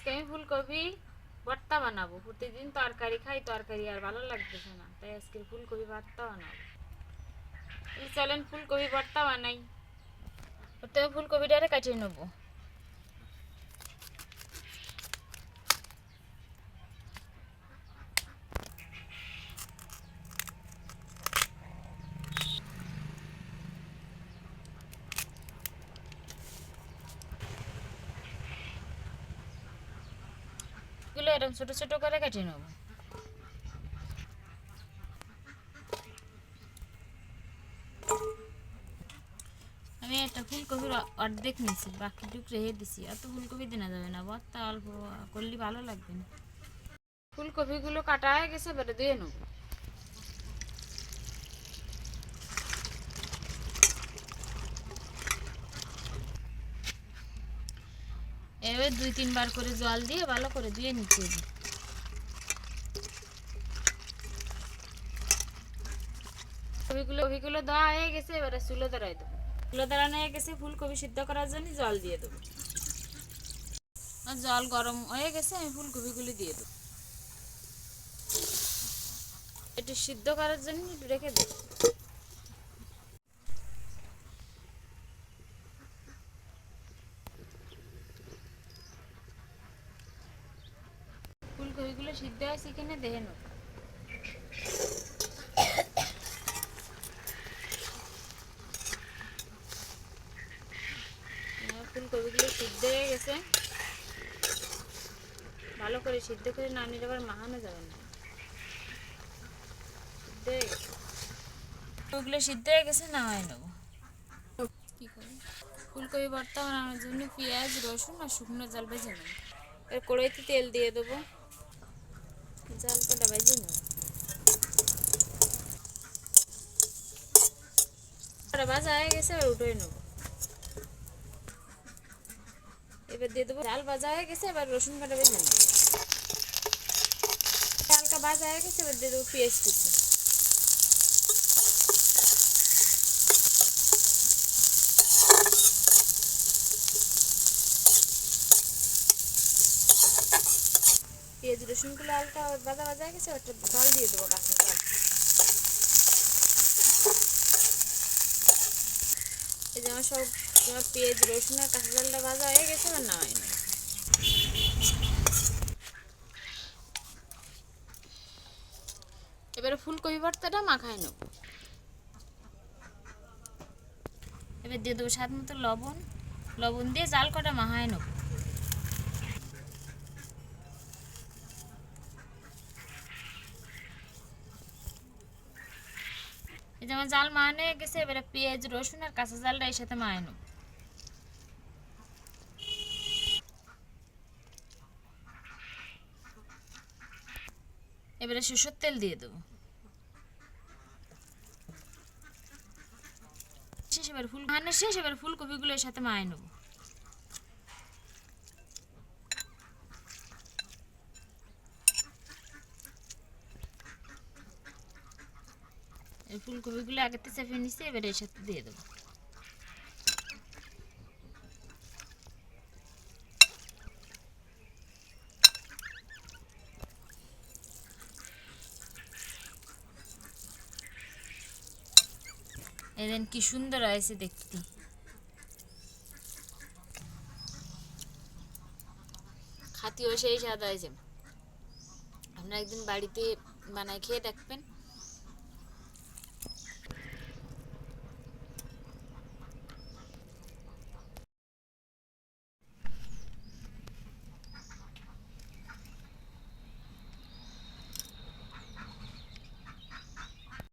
আজকে আমি ফুলকপি ভর্তা বানাবো। প্রতিদিন তরকারি খাই, তরকারি আর ভালো লাগতেছে না, তাই আজকে ফুলকপি ভর্তা বানাবো। চলেন ফুলকপি ভর্তা বানাই। প্রথমে ফুলকপিটারে কাটিয়ে নেবো। এগুলো এরকম ছোট ছোট করে কাটিয়ে নেবো। আমি একটা ফুলকপির অর্ধেক নিয়েছি, বাকি টুক রেখে দিছি। এত ফুলকপি দেওয়া যাবে না, ভর্তা অল্প করলে ভালো লাগবে না। ফুলকপিগুলো কাটা হয়ে গেছে, এবারে ধুয়ে নেবো। এবার 2-3 বার করে জল দিয়ে ভালো করে ধুয়ে নিতে হবে। কপিগুলো দেওয়া হয়ে গেছে, এবারে চুলো ধরাই দেবো। চুলো ধরানো হয়ে গেছে, ফুলকপি সিদ্ধ করার জন্য জল দিয়ে দেবো। জল গরম হয়ে গেছে, আমি ফুলকপিগুলো দিয়ে দেবো। একটু সিদ্ধ করার জন্য একটু রেখে দেবো। ফুলকপিগুলো সিদ্ধ হয়েছে কিনা দেখে নেব। ফুলকপিগুলো সিদ্ধ হয়ে গেছে, ভালো করে সিদ্ধ করে না নিলে আবার মাখানো যাবে না। সিদ্ধ হয়ে গেছে, ফুলগুলো সিদ্ধ হয়ে গেছে, নামাই নেবো। কি করি, ফুলকপি ভর্তা বানানোর জন্য পেঁয়াজ, রসুন আর শুকনো জাল ভেজে নেব। এর কড়াইতে তেল দিয়ে দেবো, জাল কটা ভেজে নেব। ভাজা হয়ে গেছে, এবার উঠে নেবো। এবার দিয়ে দেবো, ডাল ভাজা হয়ে গেছে, এবার রসুন কাটা ভেজে নেব। হালকা ভাজা হয়ে গেছে, এবার দিয়ে দেবো পেঁয়াজ কুচি। পেঁয়াজ রসুনগুলো হালকা ভাজা ভাজা হয়ে গেছে, ওটা জল দিয়ে দেবো, কাঁচা জল। এই যে আমার সব পেঁয়াজ রসুন আর কাঁচা জলটা ভাজা হয়ে গেছে, এবার নামাই নেব। এবারে ফুলকপি ভর্তাটা মাখায় নেব। এবার দিয়ে দেবো স্বাদ মতো লবণ, লবণ দিয়ে জাল কটা মাখায় নেব। এই যে আমার জাল মাখানো হয়ে গেছে, এবারে পেঁয়াজ রসুন আর কাঁচা জালটা এর সাথে মাখায় নেব। এবারে সরষের তেল দিয়ে দেবো। শেষ, এবার মাখানো শেষ, এবার ফুলকপিগুলো এর সাথে মাখায় নেব। এই ফুলকপিগুলো আগেতে চেপে নিচ্ছি, এবার এর সাথে দিয়ে দেবো। এদিন কি সুন্দর হয়েছে দেখতে, খাতিও সেই স্বাদ হয়েছে। আপনারা একদিন বাড়িতে বানায় খেয়ে দেখবেন।